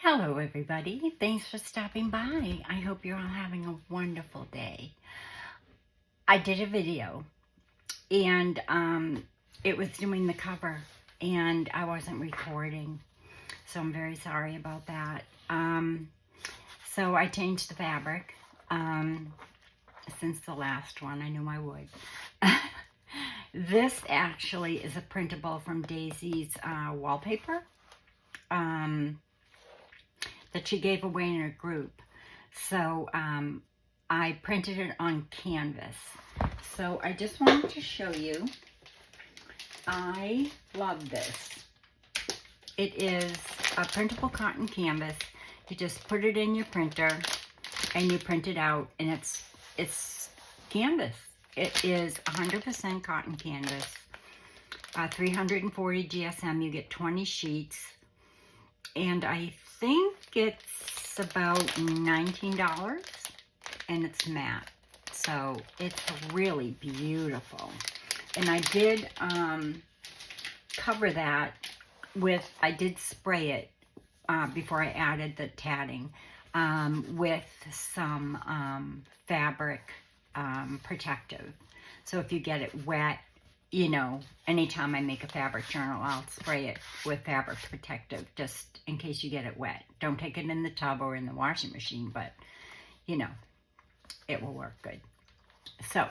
Hello everybody, thanks for stopping by. I hope you're all having a wonderful day. I did a video and it was doing the cover and I wasn't recording, so I'm very sorry about that. So I changed the fabric since the last one. I knew I would. This actually is a printable from Daisy's wallpaper that she gave away in her group. So I printed it on canvas. So I just wanted to show you. I love this. It is a printable cotton canvas. You just put it in your printer and you print it out, and it's canvas. It is 100% cotton canvas. 340 GSM. You get 20 sheets. And I think it's about $19, and it's matte, so it's really beautiful. And I did cover that with, I did spray it before I added the tatting with some fabric protective. So if you get it wet, you know, anytime I make a fabric journal, I'll spray it with fabric protective just in case you get it wet. Don't take it in the tub or in the washing machine, but, you know, it will work good. So,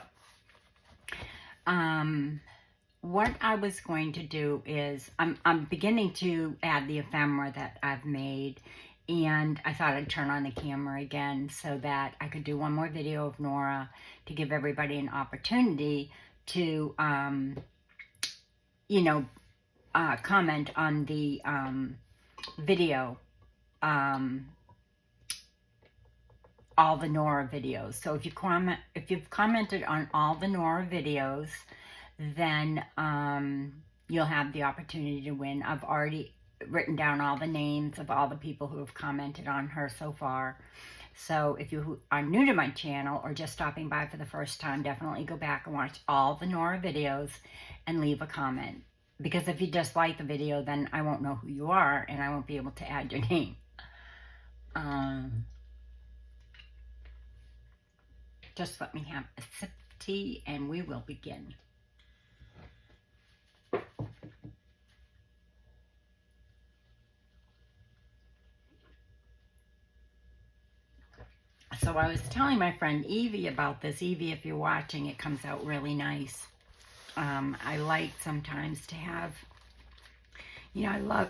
what I was going to do is, I'm beginning to add the ephemera that I've made, and I thought I'd turn on the camera again so that I could do one more video of Norah to give everybody an opportunity to, you know, comment on the video, all the Norah videos. So if you've commented on all the Norah videos, then you'll have the opportunity to win. I've already written down all the names of all the people who have commented on her so far. So if you are new to my channel or just stopping by for the first time, definitely go back and watch all the Norah videos and leave a comment. Because if you just like the video, then I won't know who you are and I won't be able to add your name. Just let me have a sip of tea and we will begin. So I was telling my friend Evie about this. Evie, if you're watching, it comes out really nice. I like sometimes to have, you know, I love,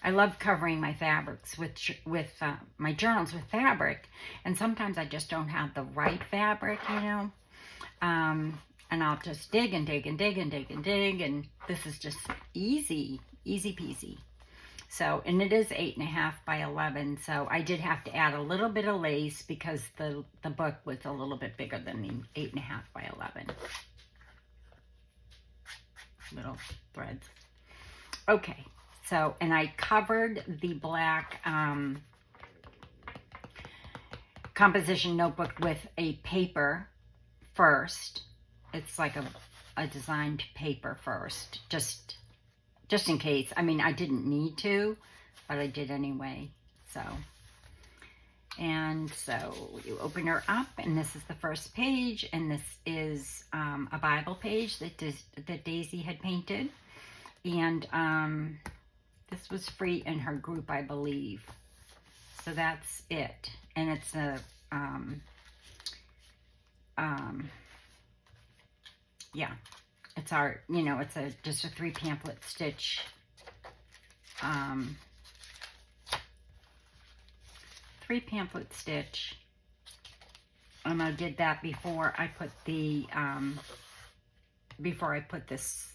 I love covering my fabrics with my journals with fabric, and sometimes I just don't have the right fabric, you know, and I'll just dig and dig and dig and dig and dig, and this is just easy peasy. So, and it is 8.5 by 11, so I did have to add a little bit of lace because the book was a little bit bigger than the 8.5 by 11. Little threads. Okay, so, and I covered the black composition notebook with a paper first. It's like a designed paper first, just in case. I mean, I didn't need to, but I did anyway. So, and so you open her up, and this is the first page, and this is a Bible page that Daisy had painted, and this was free in her group, I believe. So that's it, and it's a yeah. It's our, you know, it's just a 3 pamphlet stitch. 3 pamphlet stitch. And I did that before I put the, before I put this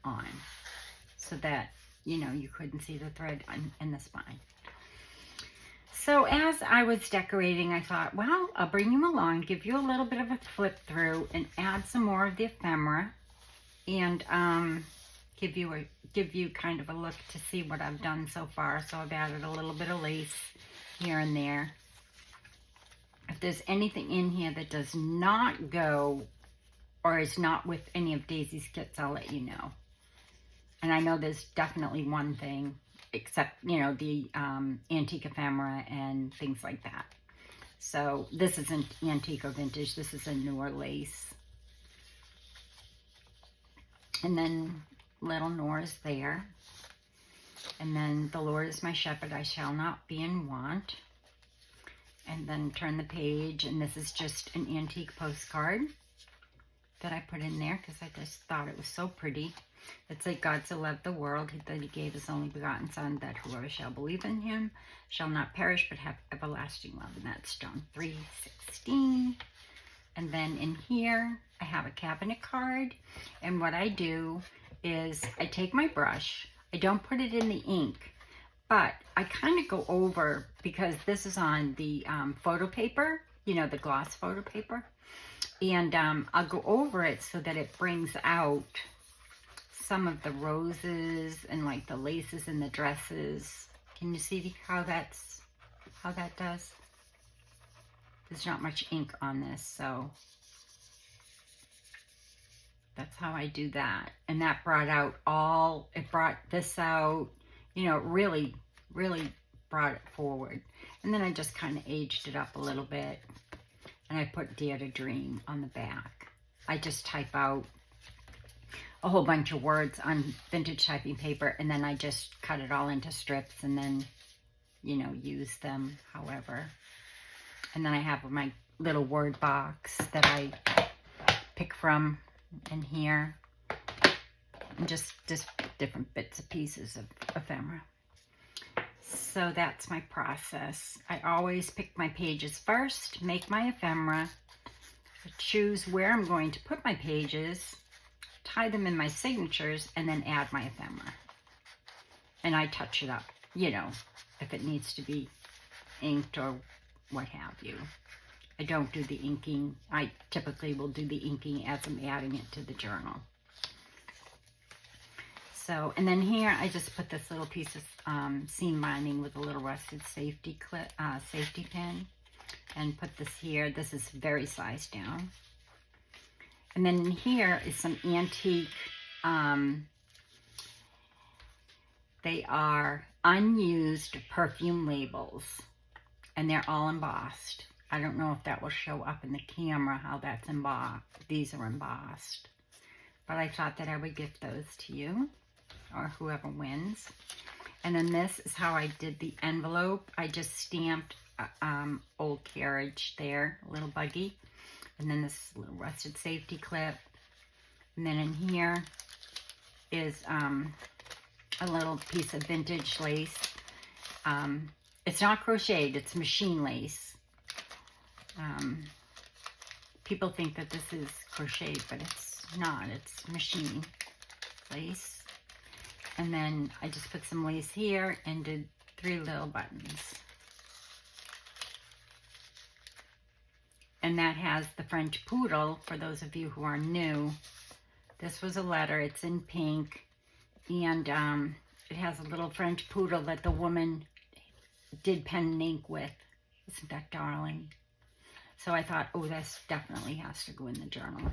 on. So that, you know, you couldn't see the thread in the spine. So as I was decorating, I thought, well, I'll bring you along, give you a little bit of a flip through, and add some more of the ephemera, and give you kind of a look to see what I've done so far. So I've added a little bit of lace here and there. If there's anything in here that does not go or is not with any of Daisy's kits, I'll let you know. And I know there's definitely one thing except, you know, the antique ephemera and things like that. So this isn't antique or vintage. This is a newer lace. And then little Nora's there. And then the Lord is my shepherd, I shall not be in want. And then turn the page, and this is just an antique postcard that I put in there because I just thought it was so pretty. It's like, God so loved the world that he gave his only begotten Son, that whoever shall believe in him shall not perish but have everlasting love. And that's John 3:16. And then in here, I have a cabinet card. And what I do is I take my brush. I don't put it in the ink, but I kind of go over, because this is on the photo paper, you know, the gloss photo paper. And I'll go over it so that it brings out some of the roses and like the laces and the dresses. Can you see how that does? There's not much ink on this, so that's how I do that. And that brought out it brought this out, you know, really, really brought it forward. And then I just kind of aged it up a little bit. And I put Dare to Dream on the back. I just type out a whole bunch of words on vintage typing paper, and then I just cut it all into strips and then, you know, use them however. And then I have my little word box that I pick from in here. And just different bits and pieces of ephemera. So that's my process. I always pick my pages first, make my ephemera, choose where I'm going to put my pages, tie them in my signatures, and then add my ephemera. And I touch it up, you know, if it needs to be inked or what have you. I don't do the inking. I typically will do the inking as I'm adding it to the journal. So, and then here I just put this little piece of seam binding with a little rusted safety clip, safety pin, and put this here. This is very sized down. And then in here is some antique, they are unused perfume labels, and they're all embossed. I don't know if that will show up in the camera, how that's embossed. These are embossed. But I thought that I would gift those to you, or whoever wins. And then this is how I did the envelope. I just stamped old carriage there, a little buggy. And then this little rusted safety clip. And then in here is a little piece of vintage lace. It's not crocheted, it's machine lace. People think that this is crocheted, but it's not. It's machine lace. And then I just put some lace here and did 3 little buttons. And that has the French poodle, for those of you who are new. This was a letter, it's in pink. And it has a little French poodle that the woman did pen and ink with. Isn't that darling? So I thought, oh, this definitely has to go in the journal.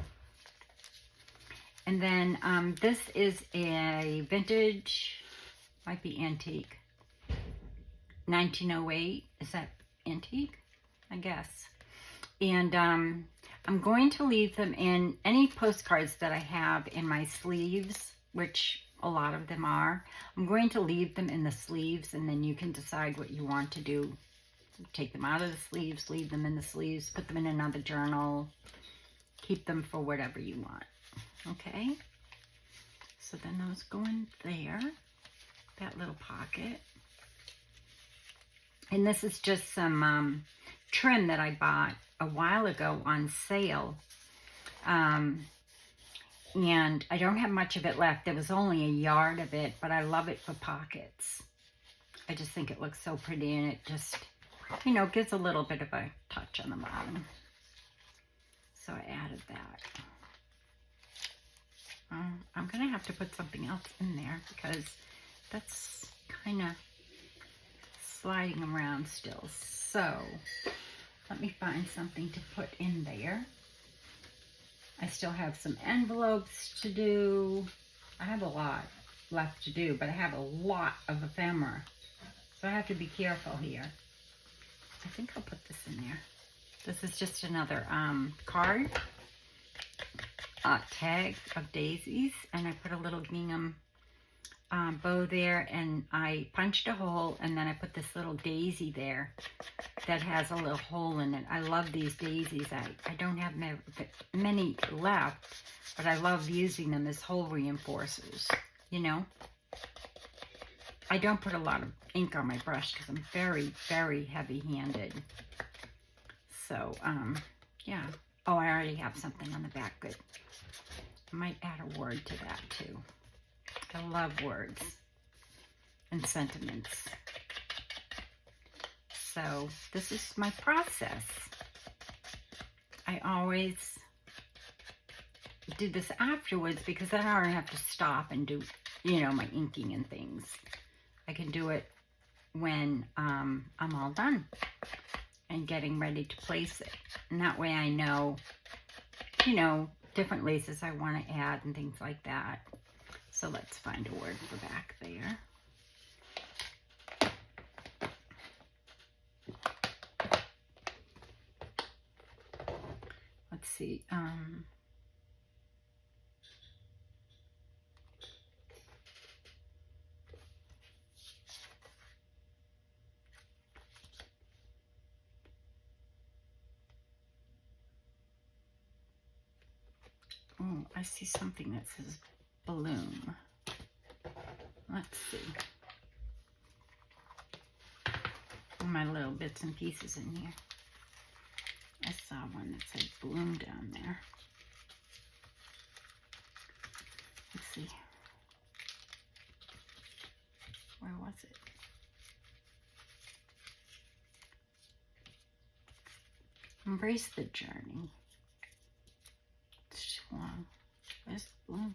And then this is a vintage, might be antique, 1908. Is that antique? I guess. And I'm going to leave them in any postcards that I have in my sleeves, which a lot of them are. I'm going to leave them in the sleeves, and then you can decide what you want to do. Take them out of the sleeves, leave them in the sleeves, put them in another journal, keep them for whatever you want. Okay, so then those go in there, that little pocket. And this is just some trim that I bought a while ago on sale. And I don't have much of it left. There was only a yard of it, but I love it for pockets. I just think it looks so pretty, and it just, you know, gives a little bit of a touch on the bottom. So I added that. I'm going to have to put something else in there because that's kind of sliding around still. So let me find something to put in there. I still have some envelopes to do. I have a lot. left to do, but I have a lot of ephemera. So I have to be careful here. I think I'll put this in there. This is just another card, tag of daisies, and I put a little gingham bow there, and I punched a hole, and then I put this little daisy there that has a little hole in it. I love these daisies. I don't have many left, but I love using them as hole reinforcers, you know. I don't put a lot of ink on my brush because I'm very, very heavy-handed. So, yeah. Oh, I already have something on the back. Good. I might add a word to that, too. I love words and sentiments. So, this is my process. I always do this afterwards because then I don't have to stop and do, you know, my inking and things. I can do it when I'm all done and getting ready to place it. And that way I know, you know, different laces I want to add and things like that. So let's find a word for back there. Let's see. Oh, I see something that says bloom. Let's see. My little bits and pieces in here. I saw one that said bloom down there. Let's see. Where was it? Embrace the journey. It's too long. Where's the bloom?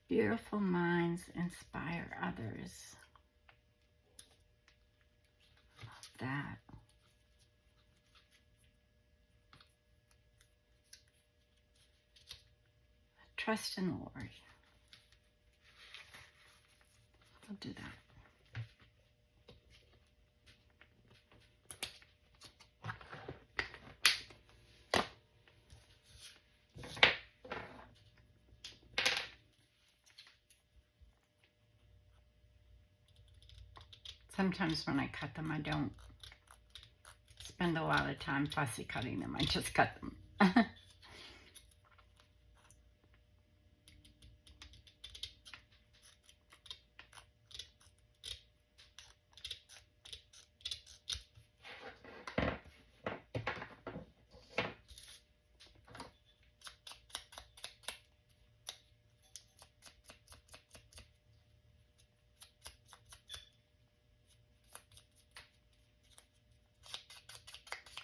Beautiful minds inspire others. Love that. Trust in the Lord. I'll do that. Sometimes when I cut them, I don't spend a lot of time fussy cutting them. I just cut them.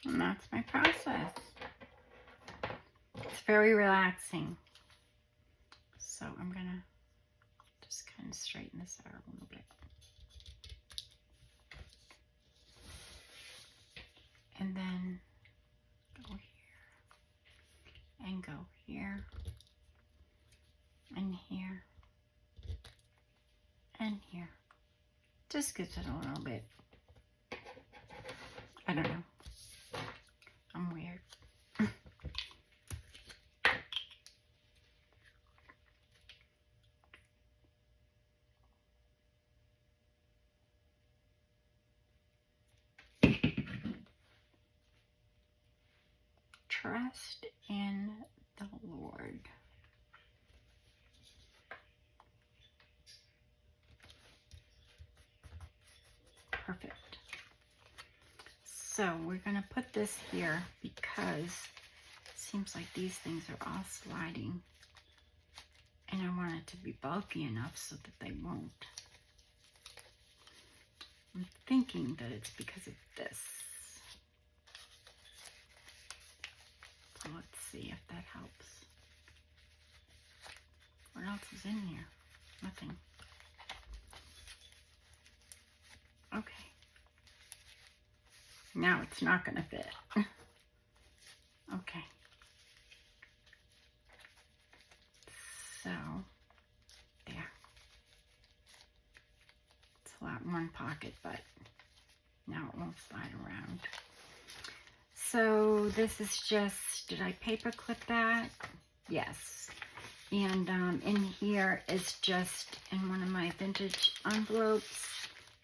And that's my process. It's very relaxing. So I'm gonna just kind of straighten this out a little bit. And then go here and go here and here and here. Just gives it a little bit. I don't know. I'm weird. Trust in the Lord. Perfect. So we're going to put this here because it seems like these things are all sliding. And I want it to be bulky enough so that they won't. I'm thinking that it's because of this. So let's see if that helps. What else is in here? Nothing. Okay. Now it's not going to fit. Okay. So, there. It's a lot in one pocket, but now it won't slide around. So this is just, did I paper clip that? Yes. And in here is just, in one of my vintage envelopes,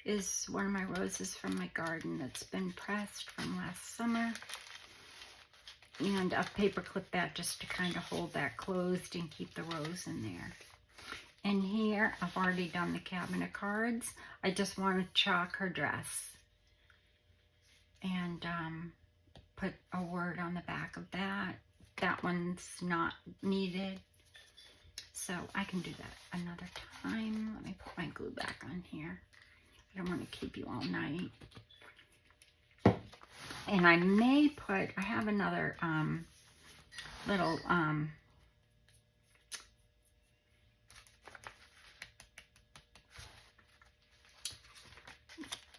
is one of my roses from my garden that's been pressed from last summer. And I've paper clipped that just to kind of hold that closed and keep the rose in there. And here, I've already done the cabinet cards. I just want to chalk her dress. And put a word on the back of that. That one's not needed. So I can do that another time. Let me put my glue back on here. I don't want to keep you all night. And I may put, I have another little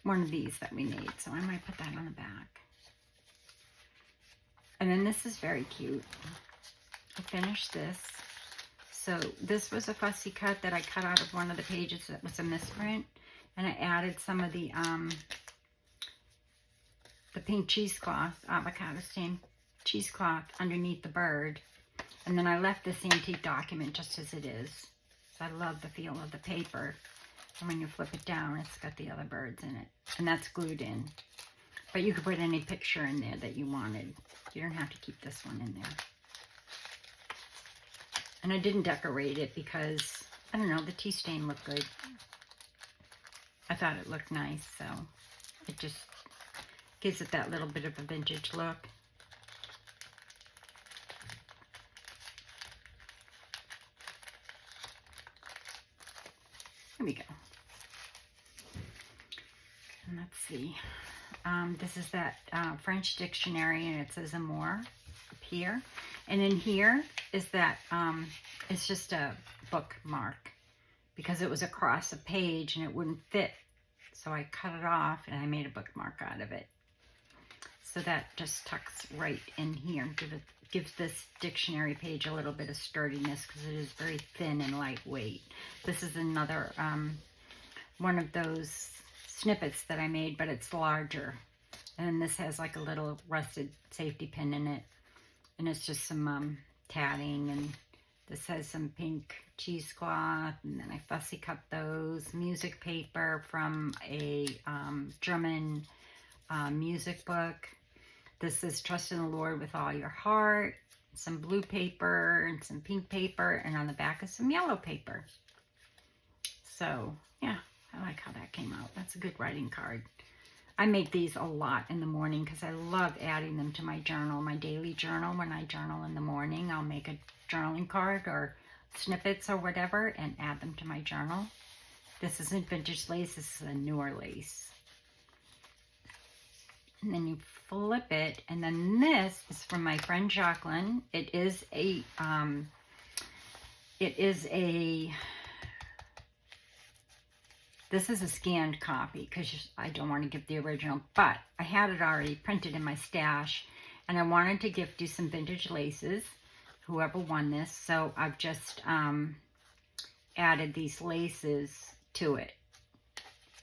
one of these that we made. So I might put that on the back. And then this is very cute. I finished this. So this was a fussy cut that I cut out of one of the pages that was a misprint. And I added some of the pink cheesecloth, avocado stain cheesecloth underneath the bird. And then I left this antique document just as it is. So I love the feel of the paper. And when you flip it down, it's got the other birds in it. And that's glued in. But you could put any picture in there that you wanted. You don't have to keep this one in there. And I didn't decorate it because, I don't know, the tea stain looked good. I thought it looked nice, so it just gives it that little bit of a vintage look. Here we go. And let's see. This is that French dictionary, and it says amour up here. And in here is that, it's just a bookmark because it was across a page and it wouldn't fit. So I cut it off and I made a bookmark out of it. So that just tucks right in here. Gives this dictionary page a little bit of sturdiness because it is very thin and lightweight. This is another one of those snippets that I made, but it's larger. And this has like a little rusted safety pin in it. And it's just some tatting, and this has some pink cheesecloth, and then I fussy cut those. Music paper from a German music book. This is Trust in the Lord with all your heart. Some blue paper and some pink paper, and on the back is some yellow paper. So, yeah, I like how that came out. That's a good writing card. I make these a lot in the morning because I love adding them to my journal, my daily journal. When I journal in the morning, I'll make a journaling card or snippets or whatever and add them to my journal. This isn't vintage lace, this is a newer lace. And then you flip it, and then this is from my friend Jacqueline. This is a scanned copy because I don't want to give the original, but I had it already printed in my stash, and I wanted to gift you some vintage laces, whoever won this. So I've just added these laces to it.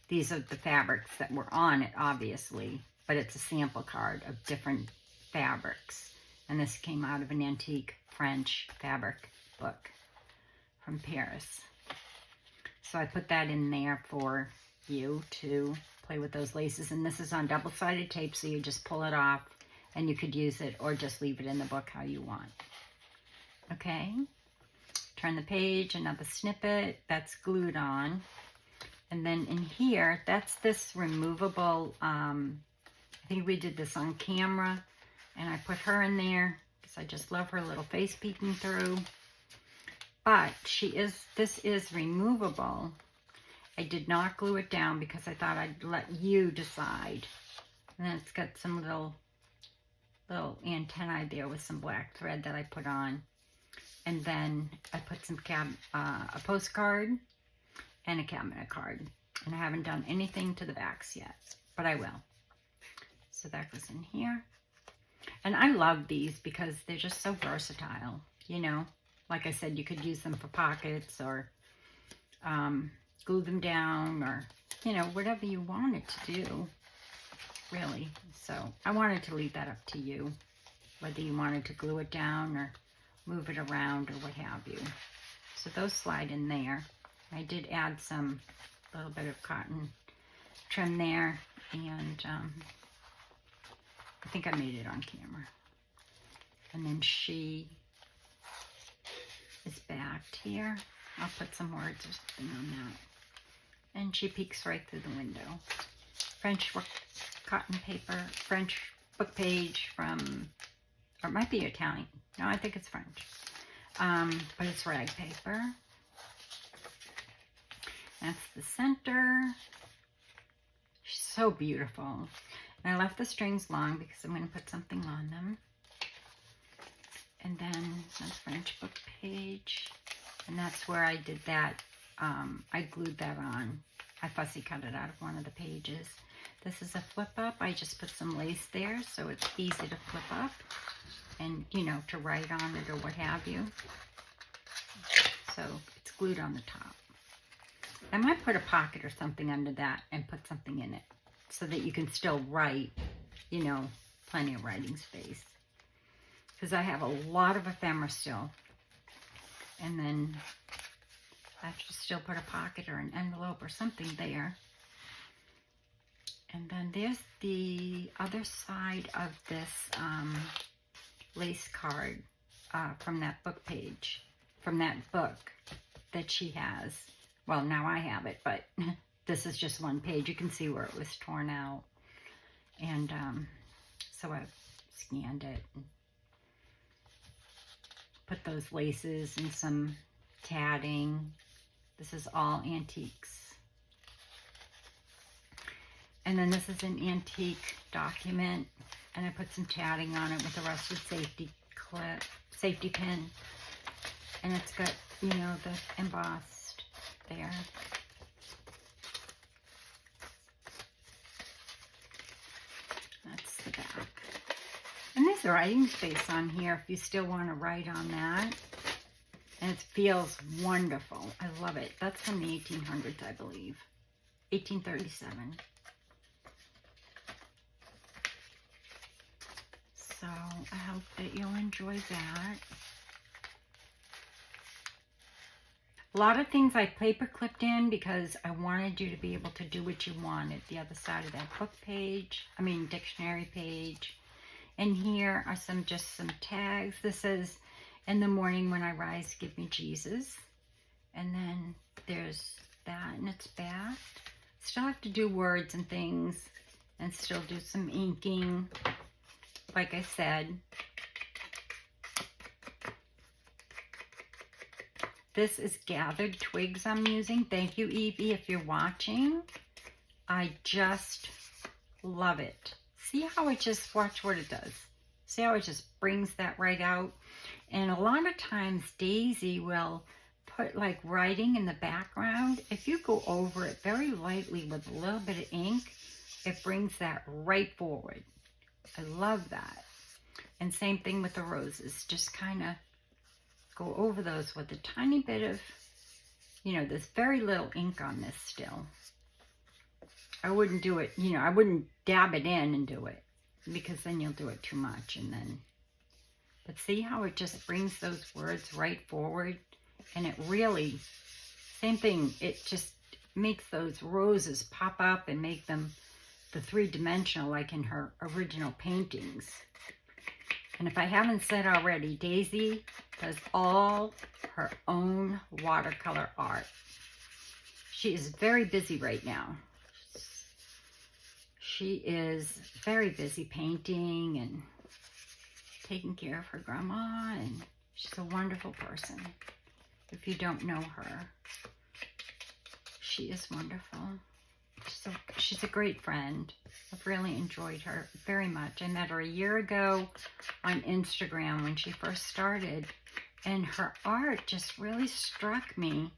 These are the fabrics that were on it, obviously, but it's a sample card of different fabrics. And this came out of an antique French fabric book from Paris. So I put that in there for you to play with those laces. And this is on double-sided tape, so you just pull it off and you could use it or just leave it in the book how you want. Okay? Turn the page, another snippet. That's glued on. And then in here, that's this removable, I think we did this on camera. And I put her in there because I just love her little face peeking through. But this is removable. I did not glue it down because I thought I'd let you decide. And then it's got some little antennae there with some black thread that I put on. And then I put some a postcard and a cabinet card. And I haven't done anything to the backs yet, but I will. So that goes in here. And I love these because they're just so versatile, you know. Like I said, you could use them for pockets or glue them down or, you know, whatever you wanted to do, really. So I wanted to leave that up to you, whether you wanted to glue it down or move it around or what have you. So those slide in there. I did add some little bit of cotton trim there, and I think I made it on camera. And then she is backed here. I'll put some words or something on that. And she peeks right through the window. French cotton paper, French book page from, or it might be Italian. No, I think it's French. But it's rag paper. That's the center. She's so beautiful. And I left the strings long because I'm going to put something on them. And then that's French book page. And that's where I did that. I glued that on. I fussy cut it out of one of the pages. This is a flip up. I just put some lace there so it's easy to flip up and, you know, to write on it or what have you. So it's glued on the top. I might put a pocket or something under that and put something in it so that you can still write, you know, plenty of writing space. Because I have a lot of ephemera still. And then I have to still put a pocket or an envelope or something there. And then there's the other side of this lace card from that book page, from that book that she has. Well, now I have it, but this is just one page. You can see where it was torn out. And so I scanned it and put those laces and some tatting. This is all antiques. And then this is an antique document, and I put some tatting on it with a rusted safety pin. And it's got, you know, the embossed there. That's the back. And there's a writing space on here if you still want to write on that. And it feels wonderful. I love it. That's from the 1800s, I believe. 1837. So I hope that you'll enjoy that. A lot of things I paper clipped in because I wanted you to be able to do what you wanted. The other side of that book page, dictionary page. And here are just some tags. This is, in the morning when I rise, give me Jesus. And then there's that, and it's back. Still have to do words and things, and still do some inking, like I said. This is gathered twigs I'm using. Thank you, Evie, if you're watching. I just love it. See how it just, watch what it does. See how it just brings that right out? And a lot of times Daisy will put like writing in the background. If you go over it very lightly with a little bit of ink, it brings that right forward. I love that. And same thing with the roses. Just kind of go over those with a tiny bit of, there's very little ink on this still. I wouldn't do it, I wouldn't dab it in and do it, because then you'll do it too much. And then, but see how it just brings those words right forward? And it really, same thing, it just makes those roses pop up and make them the three-dimensional like in her original paintings. And if I haven't said already, Daisy does all her own watercolor art. She is very busy right now. She is very busy painting and taking care of her grandma, and she's a wonderful person. If you don't know her, she is wonderful. She's a great friend. I've really enjoyed her very much. I met her a year ago on Instagram when she first started, and her art just really struck me.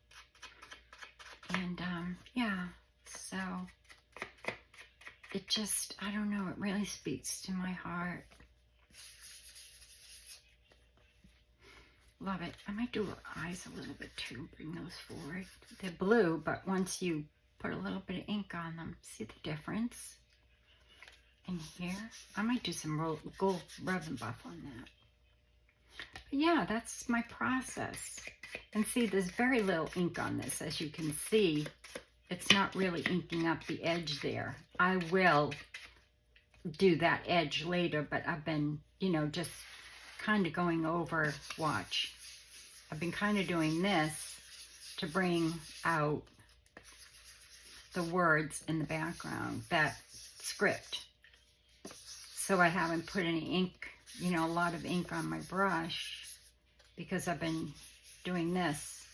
And yeah, so it just, I don't know, it really speaks to my heart. Love it. I might do her eyes a little bit too. Bring those forward. They're blue, but once you put a little bit of ink on them, see the difference? In here, I might do some gold rub and buff on that. But yeah, that's my process. And see, there's very little ink on this. As you can see, it's not really inking up the edge there. I will do that edge later, but I've been, you know, just kind of going over, watch. I've been kind of doing this to bring out the words in the background, that script. So I haven't put any ink, you know, a lot of ink on my brush because I've been doing this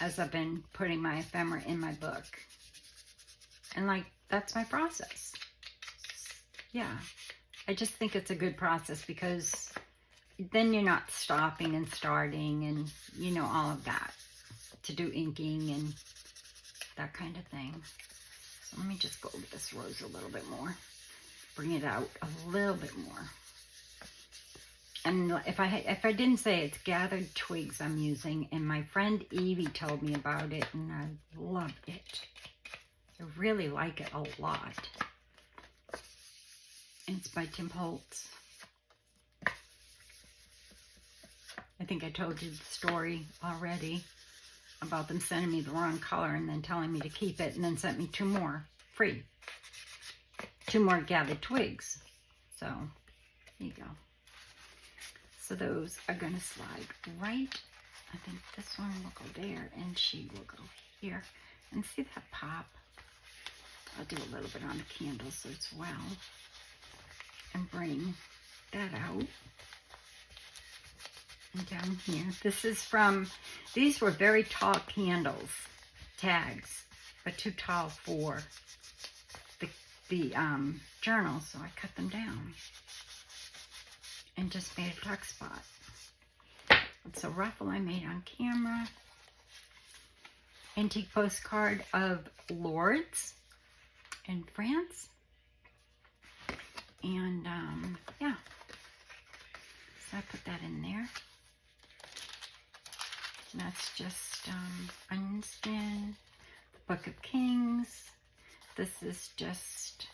as I've been putting my ephemera in my book. And like, that's my process. Yeah. I just think it's a good process because then you're not stopping and starting and, you know, all of that to do inking and that kind of thing. So let me just go over this rose a little bit more. Bring it out a little bit more. And if I didn't say, it's gathered twigs I'm using, and my friend Evie told me about it and I love it. I really like it a lot. And it's by Tim Holtz. I think I told you the story already about them sending me the wrong color and then telling me to keep it, and then sent me 2 more free. 2 more gathered twigs. So, there you go. So those are going to slide right. I think this one will go there and she will go here. And see that pop? I'll do a little bit on the candles as well. And bring that out. And down here. This is from, these were very tall candles, tags, but too tall for the journal, so I cut them down and just made a tuck spot. It's a ruffle I made on camera. Antique postcard of Lourdes in France. And yeah, so I put that in there. And that's just onion skin, the Book of Kings. This is just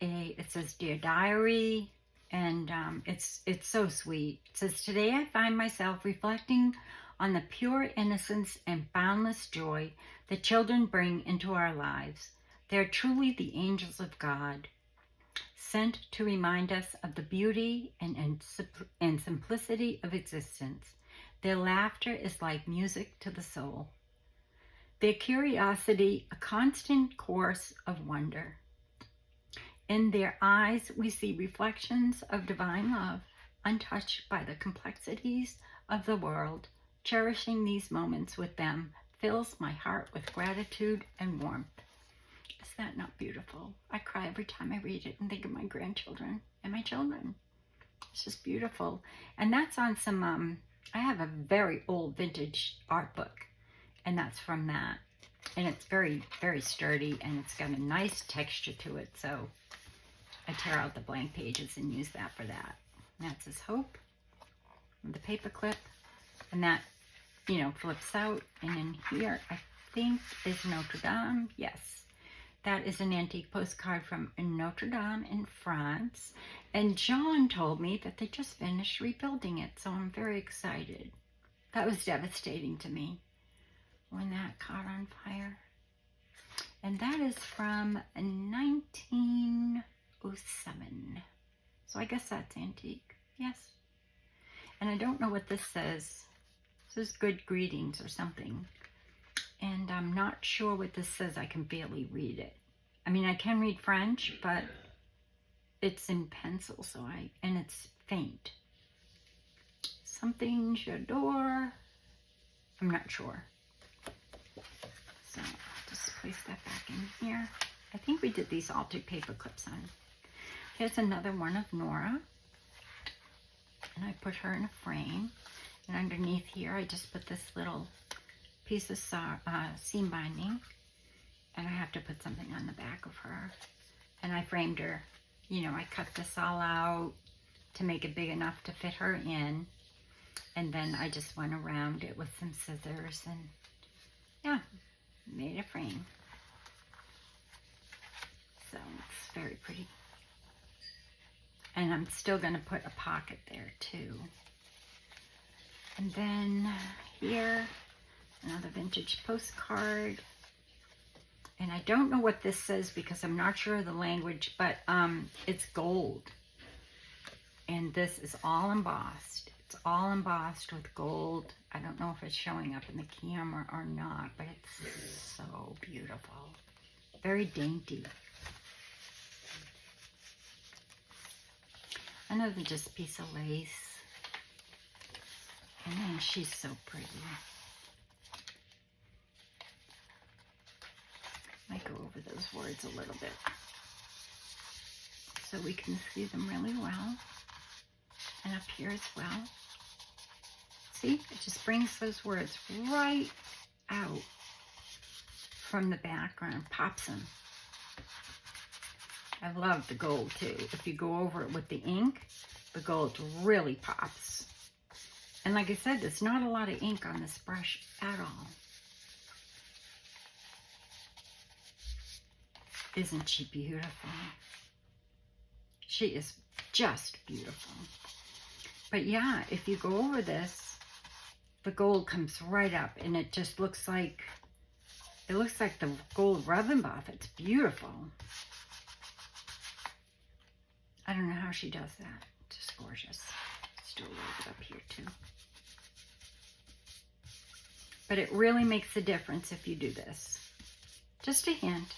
it says Dear Diary, and it's so sweet. It says, today I find myself reflecting on the pure innocence and boundless joy that children bring into our lives. They are truly the angels of God, sent to remind us of the beauty and simplicity of existence. Their laughter is like music to the soul. Their curiosity, a constant course of wonder. In their eyes, we see reflections of divine love, untouched by the complexities of the world. Cherishing these moments with them fills my heart with gratitude and warmth. Is that not beautiful? I cry every time I read it and think of my grandchildren and my children. It's just beautiful. And that's on some, I have a very old vintage art book, and that's from that. And it's very, very sturdy, and it's got a nice texture to it. So I tear out the blank pages and use that for that. And that's his Hope, the paper clip, and that, you know, flips out. And in here, I think is Notre Dame. Yes, that is an antique postcard from Notre Dame in France. And John told me that they just finished rebuilding it, so I'm very excited. That was devastating to me when that caught on fire. And that is from 1907. So I guess that's antique. Yes. And I don't know what this says. This is Good Greetings or something. And I'm not sure what this says. I can barely read it. I mean, I can read French, but it's in pencil, so and it's faint. Something J'adore. I'm not sure. So I'll just place that back in here. I think we did these all 2 paper clips on. Here's another one of Norah. And I put her in a frame. And underneath here, I just put this little piece of seam binding. And I have to put something on the back of her. And I framed her. You know, I cut this all out to make it big enough to fit her in. And then I just went around it with some scissors and yeah, made a frame. So it's very pretty. And I'm still going to put a pocket there too. And then here, another vintage postcard. And I don't know what this says because I'm not sure of the language, but it's gold. And this is all embossed. It's all embossed with gold. I don't know if it's showing up in the camera or not, but it's so beautiful. Very dainty. Another just piece of lace. And then she's so pretty. I go over those words a little bit so we can see them really well. And up here as well. See, it just brings those words right out from the background, pops them. I love the gold too. If you go over it with the ink, the gold really pops. And like I said, there's not a lot of ink on this brush at all. Isn't she beautiful? She is just beautiful. But yeah, if you go over this, the gold comes right up and it just looks like, the gold rubbing buff. It's beautiful. I don't know how she does that. It's just gorgeous. Let's do a little bit up here too. But it really makes a difference if you do this. Just a hint.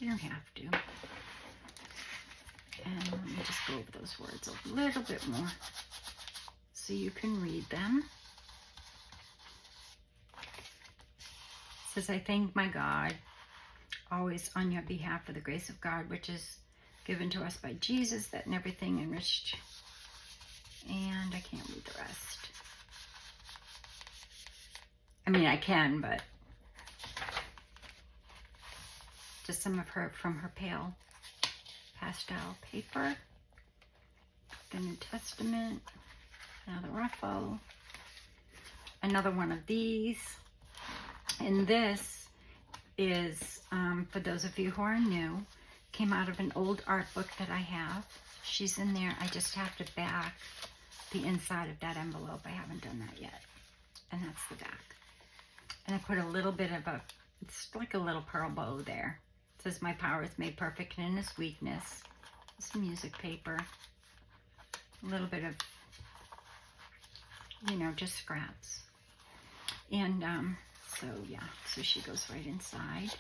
You don't have to. And let me just go over those words a little bit more so you can read them. It says, I thank my God always on your behalf for the grace of God, which is given to us by Jesus, that in everything enriched. And I can't read the rest. I mean, I can, but just some of her from her pale pastel paper. The New Testament. Another ruffle. Another one of these. And this is, for those of you who are new, came out of an old art book that I have. She's in there. I just have to back the inside of that envelope. I haven't done that yet. And that's the back. And I put a little bit of it's like a little pearl bow there. It says, my power is made perfect in his weakness. Some music paper. A little bit of, just scraps. And so, yeah. So she goes right inside.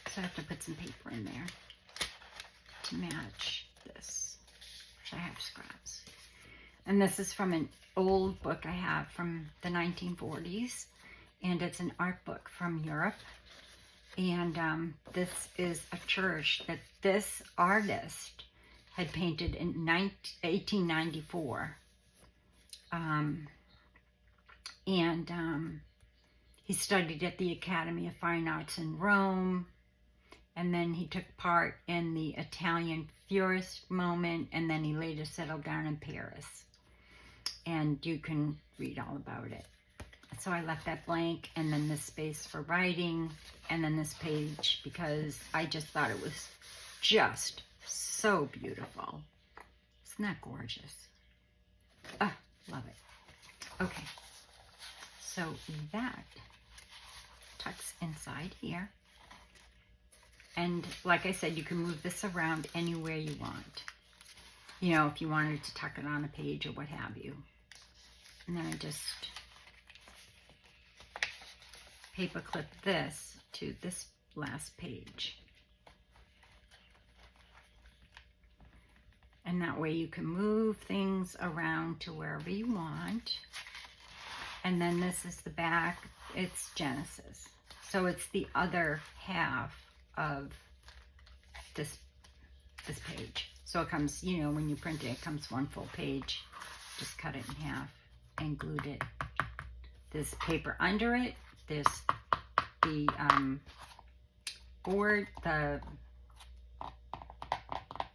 So I have to put some paper in there to match this, which I have scraps. And this is from an old book I have from the 1940s. And it's an art book from Europe. And this is a church that this artist had painted in 1894. He studied at the Academy of Fine Arts in Rome. And then he took part in the Italian Furist moment. And then he later settled down in Paris. And you can read all about it. So I left that blank, and then this space for writing, and then this page, because I just thought it was just so beautiful. Isn't that gorgeous? Ah, love it. Okay, so that tucks inside here. And like I said, you can move this around anywhere you want. If you wanted to tuck it on a page or what have you. And then I just paper clip this to this last page. And that way you can move things around to wherever you want. And then this is the back. It's Genesis. So it's the other half of this page. So it comes, when you print it, it comes one full page. Just cut it in half and glued it. There's paper under it. There's the board, the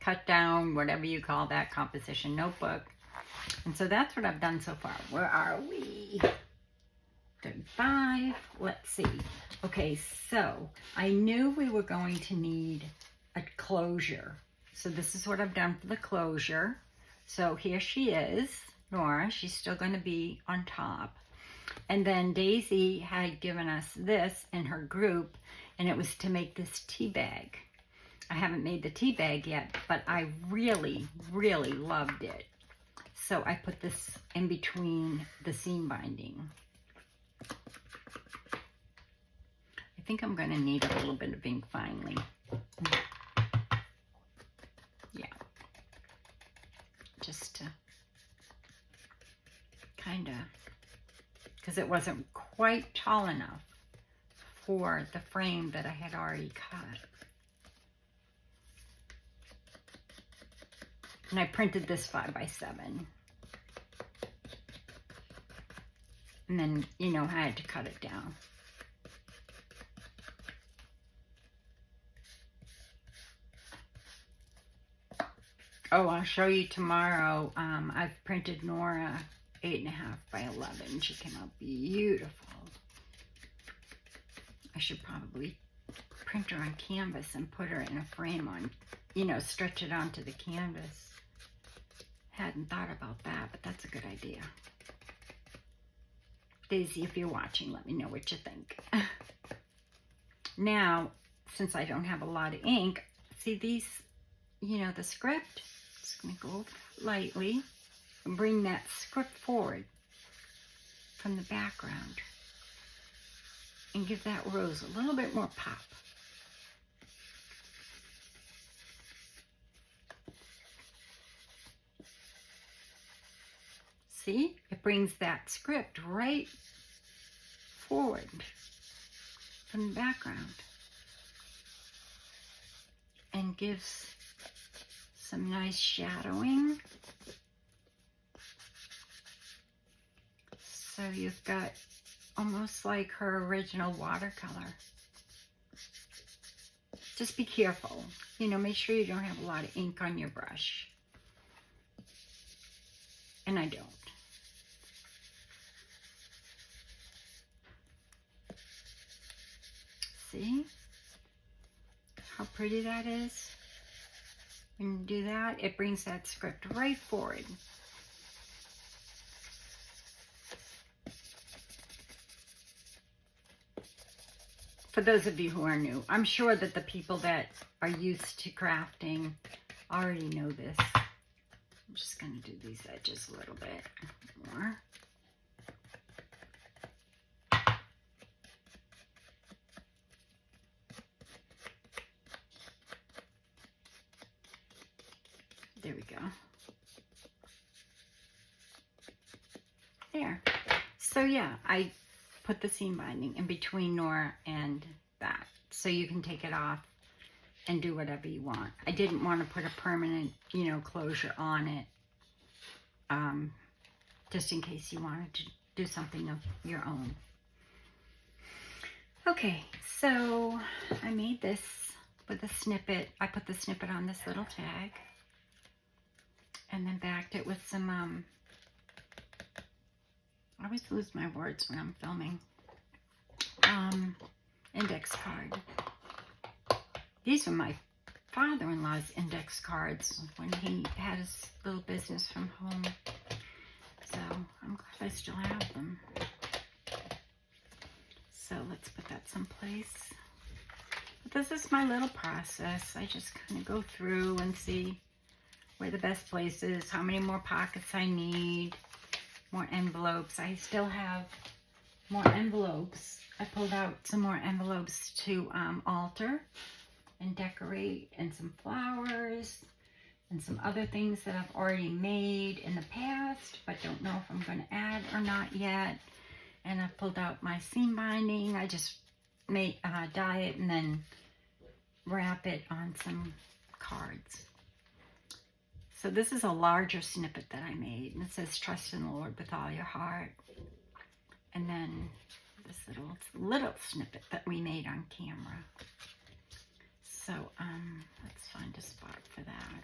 cut down, whatever you call that, composition notebook. And so that's what I've done so far. Where are we? 35. Let's see. Okay, so I knew we were going to need a closure. So this is what I've done for the closure. So here she is, Norah. She's still going to be on top. And then Daisy had given us this in her group, and it was to make this tea bag. I haven't made the tea bag yet, but I really, really loved it. So I put this in between the seam binding. I think I'm going to need a little bit of ink finally. Yeah. Just to kind of, because it wasn't quite tall enough for the frame that I had already cut. And I printed this 5x7. And then, you know, I had to cut it down. Oh, I'll show you tomorrow. I've printed Norah 8.5 by 11. She came out beautiful. I should probably print her on canvas and put her in a frame on, you know, stretch it onto the canvas. Hadn't thought about that, but that's a good idea. Daisy, if you're watching, let me know what you think. Now, since I don't have a lot of ink, see these, you know, the script? Just going to go lightly and bring that script forward from the background and give that rose a little bit more pop. See, it brings that script right forward from the background and gives some nice shadowing. So you've got almost like her original watercolor. Just be careful. You know, make sure you don't have a lot of ink on your brush. And I don't. See how pretty that is? When you do that, it brings that script right forward. For those of you who are new, I'm sure that the people that are used to crafting already know this. I'm just going to do these edges a little bit more. There we go. There. So yeah, I put the seam binding in between Norah and that. So you can take it off and do whatever you want. I didn't want to put a permanent, you know, closure on it. Just in case you wanted to do something of your own. Okay, so I made this with a snippet. I put the snippet on this little tag. And then backed it with some, I always lose my words when I'm filming, index card. These were my father-in-law's index cards when he had his little business from home. So I'm glad I still have them. So let's put that someplace. But this is my little process. I just kind of go through and see where the best place is, how many more pockets I need, more envelopes. I still have more envelopes. I pulled out some more envelopes to alter and decorate, and some flowers and some other things that I've already made in the past but don't know if I'm going to add or not yet. And I pulled out my seam binding. I just dye it and then wrap it on some cards. So this is a larger snippet that I made, and it says, "Trust in the Lord with all your heart." And then this little snippet that we made on camera. So let's find a spot for that.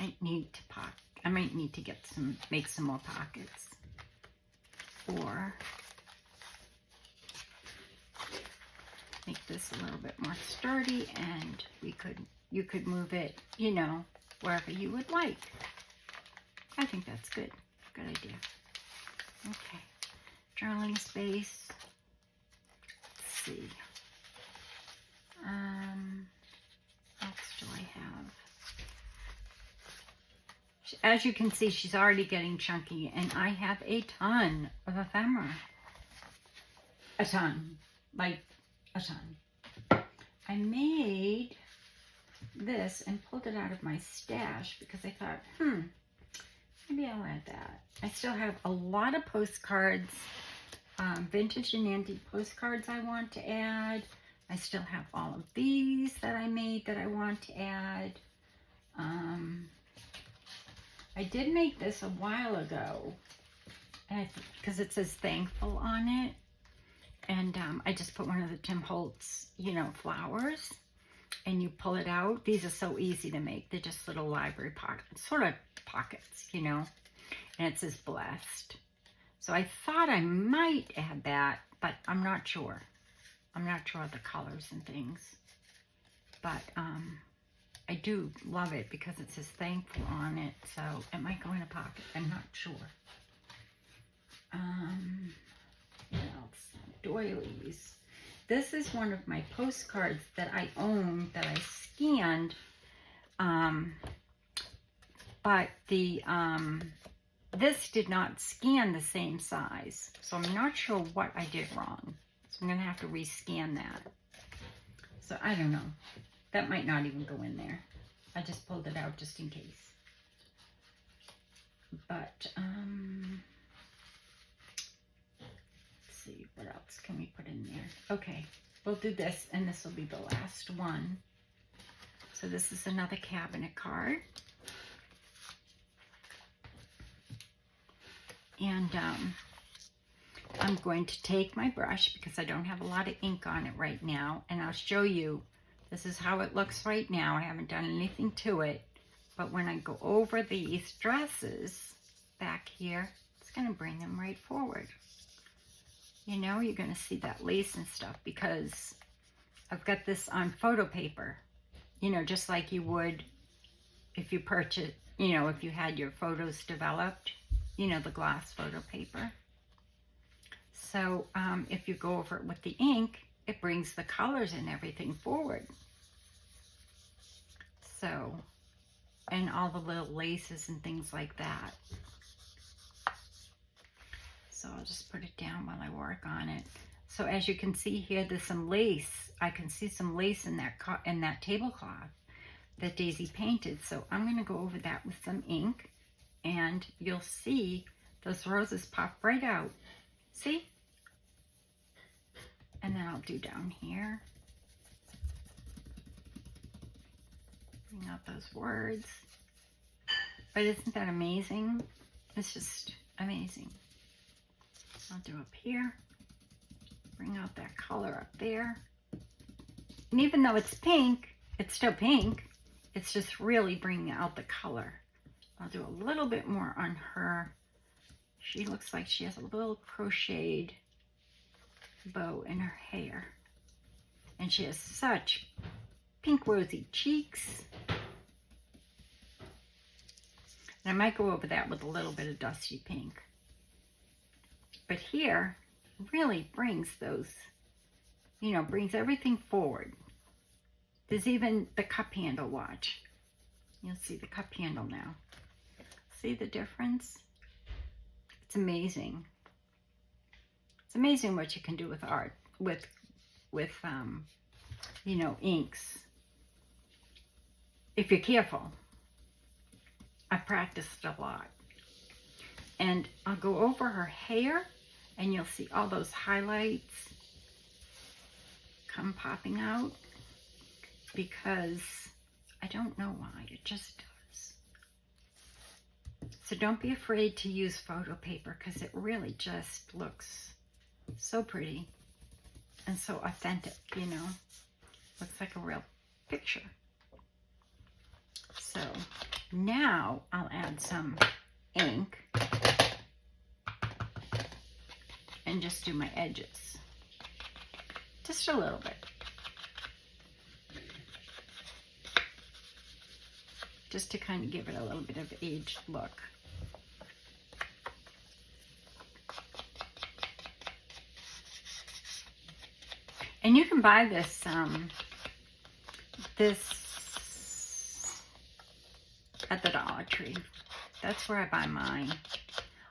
I might need to make some more pockets. Or make this a little bit more sturdy, and you could move it, you know, wherever you would like. I think that's good. Good idea. Okay. Journaling space. Let's see. What else do I have? As you can see, she's already getting chunky, and I have a ton of ephemera. A ton. Like, a ton. I made this and pulled it out of my stash because I thought, maybe I'll add that. I still have a lot of postcards, vintage and antique postcards I want to add. I still have all of these that I made that I want to add. I did make this a while ago, and because it says thankful on it, and I just put one of the Tim Holtz, you know, flowers, and you pull it out. These are so easy to make. They're just little library pockets, sort of pockets, you know, and it says blessed. So I thought I might add that, but I'm not sure. I'm not sure of the colors and things, but I do love it because it says thankful on it. So it might go in a pocket. I'm not sure. What else? Doilies. This is one of my postcards that I own that I scanned. But this did not scan the same size. So I'm not sure what I did wrong. So I'm going to have to rescan that. So I don't know. That might not even go in there. I just pulled it out just in case. But, let's see, what else can we put in there? Okay, we'll do this, and this will be the last one. So this is another cabinet card. And I'm going to take my brush because I don't have a lot of ink on it right now, and I'll show you. This is how it looks right now. I haven't done anything to it, but when I go over these dresses back here, it's going to bring them right forward. You know, you're going to see that lace and stuff because I've got this on photo paper, you know, just like you would if you purchase, you know, if you had your photos developed, you know, the gloss photo paper. So if you go over it with the ink, it brings the colors and everything forward. So, and all the little laces and things like that. So I'll just put it down while I work on it. So as you can see here, there's some lace. I can see some lace in that tablecloth that Daisy painted. So I'm going to go over that with some ink, and you'll see those roses pop right out. See? And then I'll do down here. Bring out those words. But isn't that amazing? It's just amazing. I'll do up here. Bring out that color up there. And even though it's pink, it's still pink. It's just really bringing out the color. I'll do a little bit more on her. She looks like she has a little crocheted bow in her hair. And she has such pink rosy cheeks. And I might go over that with a little bit of dusty pink. But here really brings those, you know, brings everything forward. There's even the cup handle, watch. You'll see the cup handle now. See the difference? It's amazing. It's amazing what you can do with art, with you know, inks. If you're careful. I've practiced a lot. And I'll go over her hair, and you'll see all those highlights come popping out, because I don't know why, it just does. So don't be afraid to use photo paper, because it really just looks so pretty and so authentic, you know. Looks like a real picture. So Now I'll add some ink and just do my edges. Just a little bit. Just to kind of give it a little bit of aged look. And you can buy this, at the Dollar Tree. That's where I buy mine.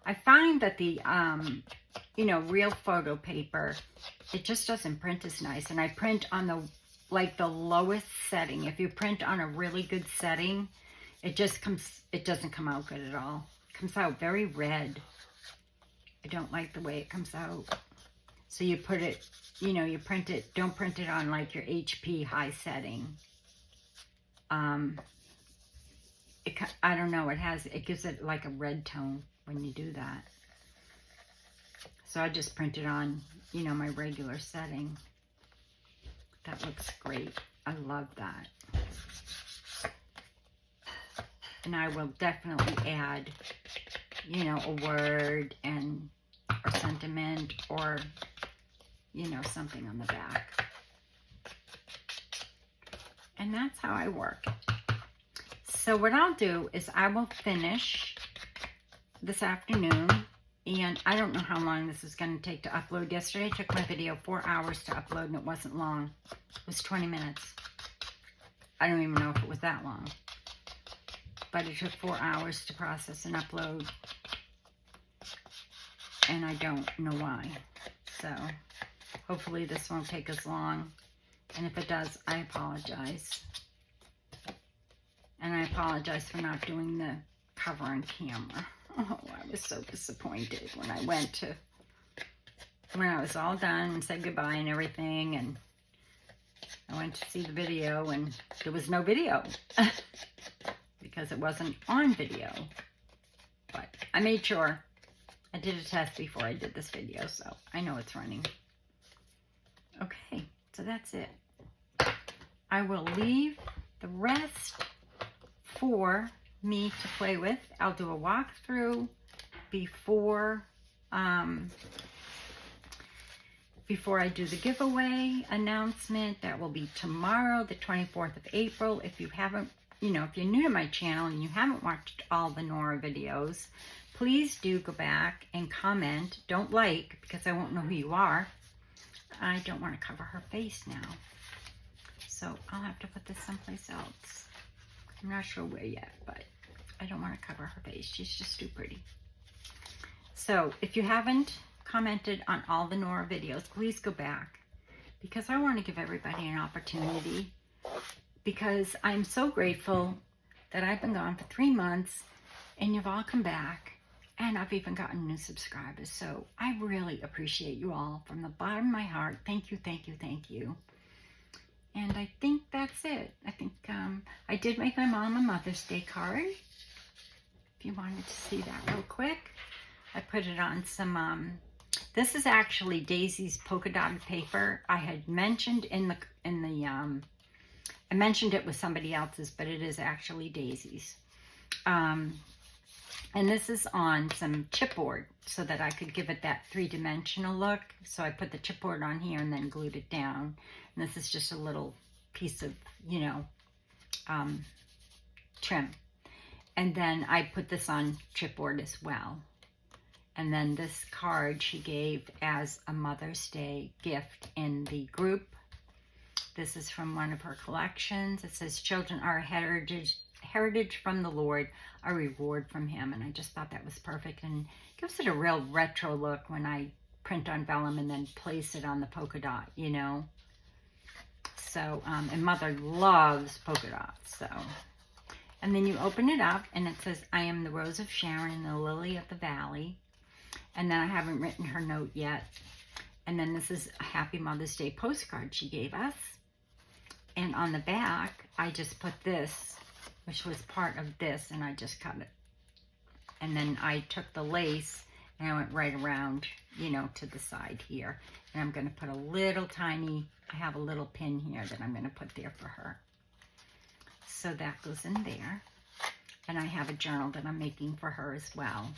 I find that the, you know, real photo paper, it just doesn't print as nice. And I print on the, like the lowest setting. If you print on a really good setting, it doesn't come out good at all. It comes out very red. I don't like the way it comes out. So you put it, you know, you print it, don't print it on like your HP high setting. I don't know, it gives it like a red tone when you do that. So I just print it on, you know, my regular setting. That looks great. I love that. And I will definitely add, you know, a word and or sentiment or, you know, something on the back. And that's how I work. So what I'll do is I will finish this afternoon, and I don't know how long this is going to take to upload. Yesterday I took my video 4 hours to upload, and it wasn't long. It was 20 minutes. I don't even know if it was that long. But it took 4 hours to process and upload. And I don't know why. So hopefully this won't take as long. And if it does, I apologize. And I apologize for not doing the cover on camera. Oh, I was so disappointed when I was all done and said goodbye and everything. And I went to see the video and there was no video. Because it wasn't on video. But I made sure. I did a test before I did this video, so I know it's running. Okay, so that's it. I will leave the rest for me to play with. I'll do a walkthrough before I do the giveaway announcement. That will be tomorrow, the 24th of April. If you haven't, you know, if you're new to my channel and you haven't watched all the Norah videos, please do go back and comment. Don't like, because I won't know who you are. I don't want to cover her face now. So I'll have to put this someplace else. I'm not sure where yet, but I don't want to cover her face. She's just too pretty. So if you haven't commented on all the Norah videos, please go back. Because I want to give everybody an opportunity. Because I'm so grateful that I've been gone for 3 months and you've all come back, and I've even gotten new subscribers. So I really appreciate you all from the bottom of my heart. Thank you, thank you, thank you. And I think that's it. I think I did make my mom a Mother's Day card. If you wanted to see that real quick. I put it on some, this is actually Daisy's polka dotted paper. I had mentioned I mentioned it with somebody else's, but it is actually Daisy's. And this is on some chipboard so that I could give it that 3-dimensional look. So I put the chipboard on here and then glued it down. And this is just a little piece of, you know, trim. And then I put this on chipboard as well. And then this card she gave as a Mother's Day gift in the group. This is from one of her collections. It says, "Children are a heritage from the Lord, a reward from Him." And I just thought that was perfect, and gives it a real retro look when I print on vellum and then place it on the polka dot, you know. So, and Mother loves polka dots, so. And then you open it up, and it says, "I am the Rose of Sharon and the Lily of the Valley." And then I haven't written her note yet. And then this is a Happy Mother's Day postcard she gave us. And on the back, I just put this, which was part of this, and I just cut it. And then I took the lace and I went right around, you know, to the side here. And I'm going to put a little tiny, I have a little pin here that I'm going to put there for her. So that goes in there. And I have a journal that I'm making for her as well.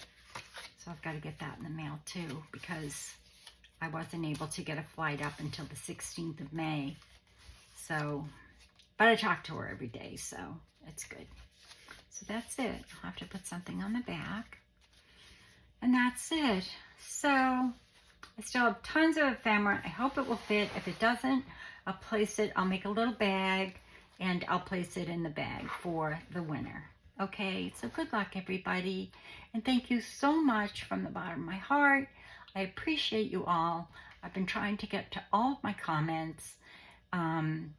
So I've got to get that in the mail too, because I wasn't able to get a flight up until the 16th of May. So, but I talk to her every day, so it's good. So that's it. I'll have to put something on the back. And that's it. So I still have tons of ephemera. I hope it will fit. If it doesn't, I'll place it. I'll make a little bag and I'll place it in the bag for the winter. Okay, so good luck, everybody. And thank you so much from the bottom of my heart. I appreciate you all. I've been trying to get to all of my comments. And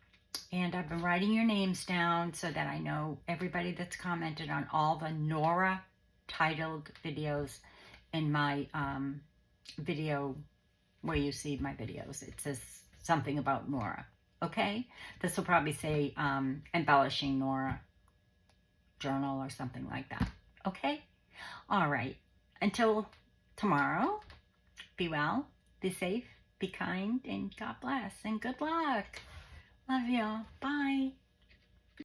I've been writing your names down so that I know everybody that's commented on all the Norah titled videos in my video where you see my videos. It says something about Norah. Okay? This will probably say embellishing Norah journal or something like that. Okay? All right. Until tomorrow, be well, be safe, be kind, and God bless, and good luck. Love y'all. Bye.